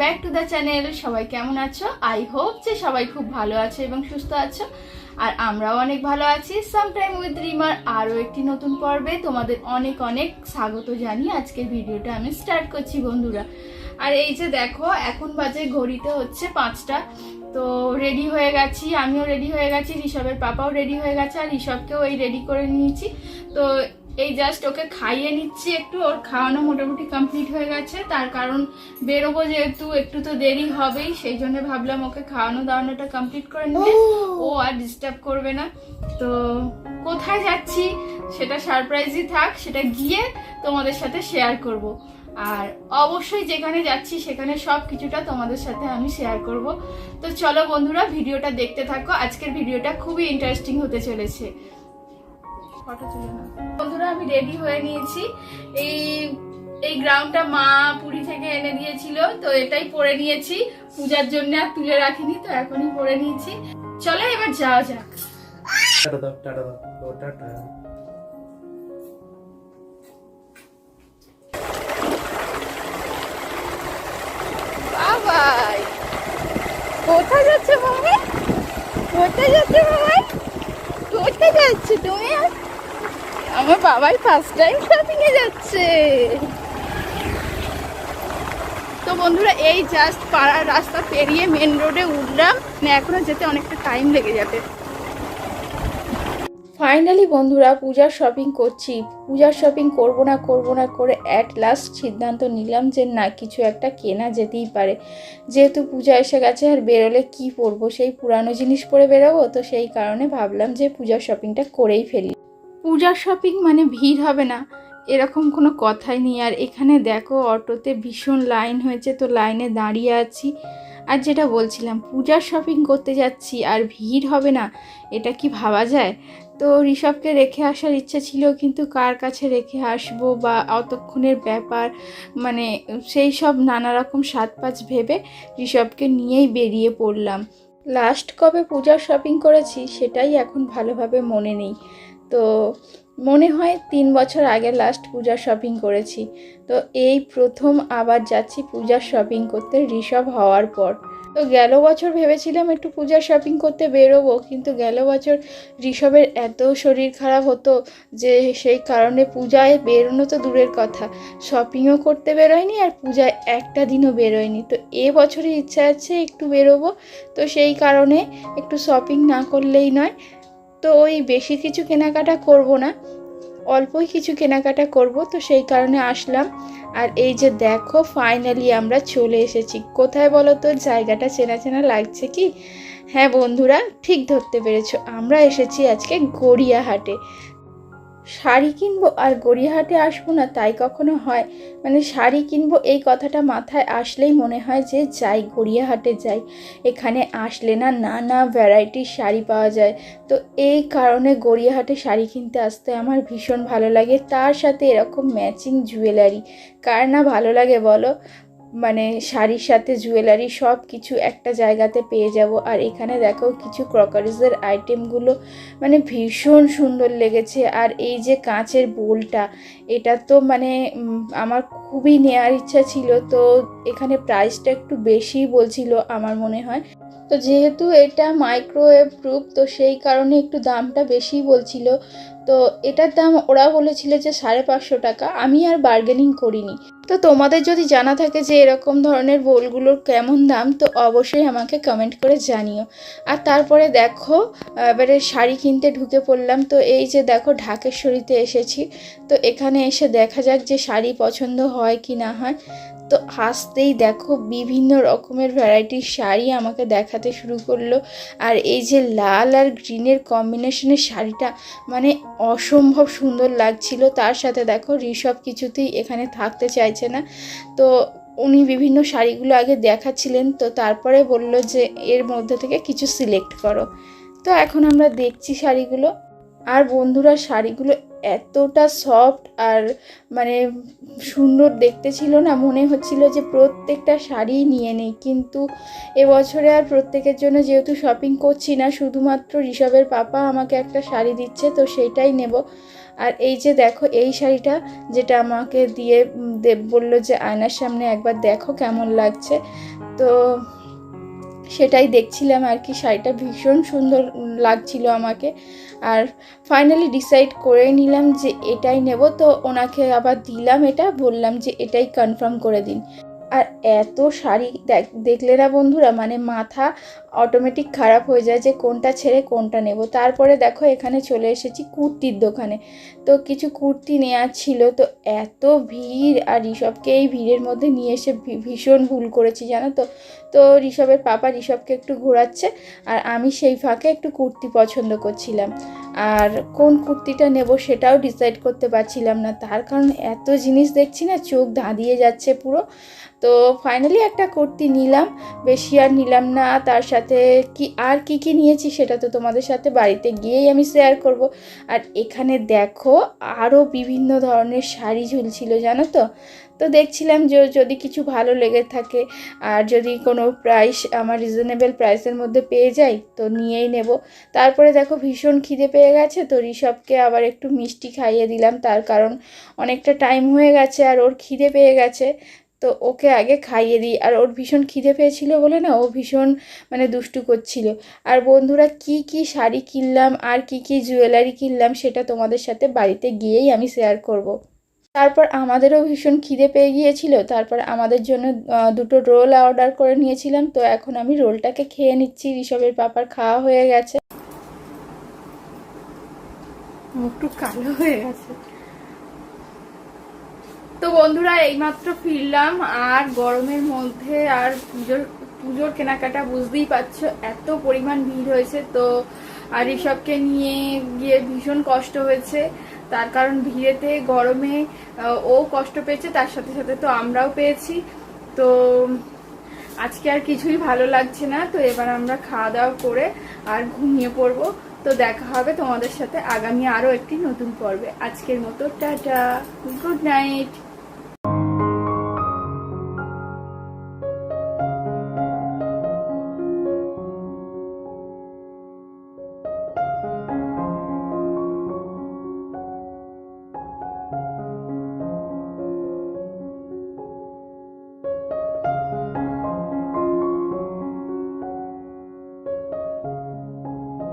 Back to the channel. সবাই কেমন আছো? আই হোপ যে সবাই খুব ভালো আছো এবং সুস্থ আছো, আর আমরাও অনেক ভালো আছি। সামটাইম উইথ রিমার আরও একটি নতুন পর্বে তোমাদের অনেক অনেক স্বাগত জানিয়ে আজকের ভিডিওটা আমি স্টার্ট করছি বন্ধুরা। আর এই যে দেখো, এখন বাজে ঘড়িতে হচ্ছে 5টা। তো রেডি হয়ে গেছি, আমিও রেডি হয়ে গেছি, ঋষভের পাপাও রেডি হয়ে গেছে, আর ঋষভকেও এই রেডি করে নিয়েছি। তো এই জাস্ট ওকে খাইয়ে নিচ্ছি একটু, ওর খাওয়ানো মোটামুটি কমপ্লিট হয়ে গেছে। তার কারণ বেরোবো যেহেতু, একটু তো দেরি হবেই, সেই জন্য ভাবলাম ওকে খাওয়ানো দাওয়ানোটা কমপ্লিট করে নিলে ও আর ডিস্টার্ব করবে না। তো কোথায় যাচ্ছি সেটা সারপ্রাইজই থাক, সেটা গিয়ে তোমাদের সাথে শেয়ার করব। আর অবশ্যই যেখানে যাচ্ছি সেখানে সব কিছুটা তোমাদের সাথে আমি শেয়ার করব। তো চলো বন্ধুরা, ভিডিওটা দেখতে থাকো। আজকের ভিডিওটা খুবই ইন্টারেস্টিং হতে চলেছে। বন্ধুরা, আমি রেডি হয়ে নিয়েছি। এই গ্রাউন্ডটা মা পুরী থেকে এনে দিয়েছিল, তো এটাই পরে নিয়েছি পূজার জন্য, আর তুলে রাখিনি, তো এখনই পরে নিয়েছি। চলো এবার যাওয়া যাক। বাবাই, কোথায় যাচ্ছে মামা? কোথায় যাচ্ছে মামা? কোথায় যাচ্ছে তুমি? আমার বাবাই ফার্স্ট টাইম শপিং এ যাচ্ছে। তো বন্ধুরা, এই জাস্ট পাড়ার রাস্তা পেরিয়ে মেন রোডে উঠলাম, এখনো যেতে অনেকটা টাইম লেগে যাবে। ফাইনালি বন্ধুরা, পূজার শপিং করছি। পূজার শপিং করব না করে অ্যাট লাস্ট সিদ্ধান্ত নিলাম যে না, কিছু একটা কেনা যেতেই পারে। যেহেতু পূজা এসে গেছে, আর বেরোলে কি পরবো, সেই পুরানো জিনিস পরে বেরোবো, তো সেই কারণে ভাবলাম যে পূজার শপিংটা করেই ফেলি। পূজার শপিং মানে ভিড় হবে না এরকম কোনো কথাই নেই। আর এখানে দেখো, অটোতে ভীষণ লাইন হয়েছে, তো লাইনে দাঁড়িয়ে আছি। আর যেটা বলছিলাম, পূজার শপিং করতে যাচ্ছি আর ভিড় হবে না, এটা কি ভাবা যায়? তো ঋষভকে রেখে আসার ইচ্ছে ছিল, কিন্তু কার কাছে রেখে আসবো বা অতক্ষণের ব্যাপার, মানে সেই সব নানা রকম সাত পাঁচ ভেবে ঋষভকে নিয়েই বেরিয়ে পড়লাম। লাস্ট কবে পূজার শপিং করেছি সেটাই এখন ভালোভাবে মনে নেই। তো মনে হয় 3 বছর আগে লাস্ট পূজার শপিং করেছি। তো এই প্রথম আবার যাচ্ছি পূজার শপিং করতে ঋষভ হওয়ার পর। তো গেল বছর ভেবেছিলাম একটু পূজার শপিং করতে বেরোবো, কিন্তু গেল বছর ঋষভের এত শরীর খারাপ হতো যে সেই কারণে পূজায় বেরোনো তো দূরের কথা, শপিংও করতে বেরোয়নি, আর পূজায় একটা দিনও বেরোয়নি। তো এবছরের ইচ্ছা আছে একটু বেরোবো, তো সেই কারণে একটু শপিং না করলেই নয়। তো ওই বেশি কিছু কেনাকাটা করব না, অল্পই কিছু কেনাকাটা করব, তো সেই কারণে আসলাম। আর এই যে দেখো, ফাইনালি আমরা চলে এসেছি। কোথায় বলো তো? জায়গাটা চেনা চেনা লাগছে কি? হ্যাঁ বন্ধুরা, ঠিক ধরতে পেরেছো, আমরা এসেছি আজকে গড়িয়াহাটে। শাড়ি কিনবো আর গড়িয়াহাটে আসবো না তাই কখনো হয়? মানে শাড়ি কিনবো এই কথাটা মাথায় আসলেই মনে হয় যে যাই, গড়িয়াহাটে যাই। এখানে আসলে না নানা ভ্যারাইটির শাড়ি পাওয়া যায়। তো এই কারণে গড়িয়াহাটে শাড়ি কিনতে আসতে আমার ভীষণ ভালো লাগে। তার সাথে এরকম ম্যাচিং জুয়েলারি, কার না ভালো লাগে বলো? মানে শাড়ির সাথে জুয়েলারি সব কিছু একটা জায়গাতে পেয়ে যাব। আর এখানে দেখো, কিছু ক্রকারিজের আইটেমগুলো মানে ভীষণ সুন্দর লেগেছে। আর এই যে কাঁচের বোলটা, এটা তো মানে আমার খুবই নেওয়ার ইচ্ছা ছিল। তো এখানে প্রাইসটা একটু বেশি বলছিল আমার মনে হয়। তো যেহেতু এটা মাইক্রোওয়েভ প্রুফ, তো সেই কারণে একটু দামটা বেশি বলছিল। তো এটার দাম ওরা বলেছিল যে 550 টাকা। আমি আর বার্গেনিং করিনি। তো তোমাদের যদি জানা থাকে যে এরকম ধরনের বোলগুলোর কেমন দাম, তো অবশ্যই আমাকে কমেন্ট করে জানিও। আর তারপরে দেখো, এবারে শাড়ি কিনতে ঢুকে পড়লাম। তো এই যে দেখো, ঢাকেশ্বরীতে এসেছি। তো এখানে এসে দেখা যাক যে শাড়ি পছন্দ হয় কি না হয়। তো আসতেই দেখো, বিভিন্ন রকমের ভ্যারাইটির শাড়ি আমাকে দেখাতে শুরু করলো। আর এই যে লাল আর গ্রিনের কম্বিনেশনের শাড়িটা মানে অসম্ভব সুন্দর লাগছিল। তার সাথে দেখো, ঋষভ কিছুতেই এখানে থাকতে চাইছে না। তো উনি বিভিন্ন শাড়িগুলো আগে দেখাচ্ছিলেন, তো তারপরে বলল যে এর মধ্যে থেকে কিছু সিলেক্ট করো। তো এখন আমরা দেখছি শাড়িগুলো। আর বন্ধুরা, শাড়িগুলো এতটা সফট আর মানে সুন্দর দেখতে ছিল না, মনে হচ্ছিল যে প্রত্যেকটা শাড়ি নিয়ে নেই। কিন্তু এবছরে আর প্রত্যেকের জন্য যেহেতু শপিং করছি না, শুধুমাত্র ঋষভের পাপা আমাকে একটা শাড়ি দিচ্ছে, তো সেইটাই নেব। আর এই যে দেখো এই শাড়িটা, যেটা আমাকে দিয়ে দেব বললো যে আয়নার সামনে একবার দেখো কেমন লাগছে, তো সেটাই দেখছিলাম আর কি। শাড়িটা ভীষণ সুন্দর লাগছিল আমাকে। আর ফাইনালি ডিসাইড করে নিলাম যে এটাই নেব। তো ওনাকে আবার দিলাম, এটা বললাম যে এটাই কনফার্ম করে দিন। আর এত শাড়ি দেখলে না বন্ধুরা, মানে মাথা অটোমেটিক খারাপ হয়ে যায় যে কোনটা ছেড়ে কোনটা নেব। তারপরে দেখো এখানে চলে এসেছি কুর্তির দোকানে। তো কিছু কুর্তি নেওয়ার ছিল, তো এত ভিড়, আর ঋষভকে এই ভিড়ের মধ্যে নিয়ে এসে ভীষণ ভুল করেছি জানো তো। তো ঋষভের পাপা ঋষভকে একটু ঘোরাচ্ছে, আর আমি সেই ফাঁকে একটু কুর্তি পছন্দ করছিলাম। আর কোন কুর্তিটা নেব সেটাও ডিসাইড করতে পারছিলাম না, তার কারণ এত জিনিস দেখছি না, চোখ ধাঁধিয়ে যাচ্ছে পুরো। তো ফাইনালি একটা কুর্তি নিলাম, বেশি আর নিলাম না। তার সাথে কি নিয়েছি সেটা তো তোমাদের সাথে বাড়িতে গিয়েই আমি শেয়ার করব। আর এখানে দেখো আরও বিভিন্ন ধরনের শাড়ি ঝুলছিল জানো তো। তো দেখছিলাম যে যদি কিছু ভালো লেগে থাকে, আর যদি কোনো প্রাইস আমার রিজনেবল প্রাইসের মধ্যে পেয়ে যাই তো নিয়েই নেব। তারপরে দেখো ভীষণ খিদে পেয়ে গেছে, তো ঋষভকে আবার একটু মিষ্টি খাইয়ে দিলাম, তার কারণ অনেকটা টাইম হয়ে গেছে আর ওর খিদে পেয়ে গেছে। তো ওকে আগে খাইয়ে দিই। আর ওর ভীষণ খিদে পেয়েছিল বলে না, ও ভীষণ মানে দুষ্টু করছিল। আর বন্ধুরা কি শাড়ি কিনলাম আর কি জুয়েলারি কিনলাম সেটা তোমাদের সাথে বাড়িতে গিয়েই আমি শেয়ার করব। তারপর আমাদেরও ভীষণ খিদে পেয়ে গিয়েছিল, তারপর আমাদের জন্য দুটো রোল অর্ডার করে নিয়েছিলাম। তো এখন আমি রোলটাকে খেয়ে নিচ্ছি, ঋষভের পাপার খাওয়া হয়ে গেছে। মুখটু কালো হয়ে গেছে। তো বন্ধুরা এইমাত্র ফিরলাম, আর গরমের মধ্যে আর পুজোর কেনাকাটা বুঝতেই পারছো এত পরিমাণ ভিড় হয়েছে। তো আর ঋষভকে নিয়ে গিয়ে ভীষণ কষ্ট হয়েছে, তার কারণ ভিড়েতে গরমে ও কষ্ট পেয়েছে, তার সাথে সাথে তো আমরাও পেয়েছি। তো আজকে আর কিছুই ভালো লাগছে না, তো এবার আমরা খাওয়া দাওয়া করে আর ঘুমিয়ে পড়বো। তো দেখা হবে তোমাদের সাথে আগামী আরও একটি নতুন পর্বে। আজকের মতো টাটা, গুড নাইট।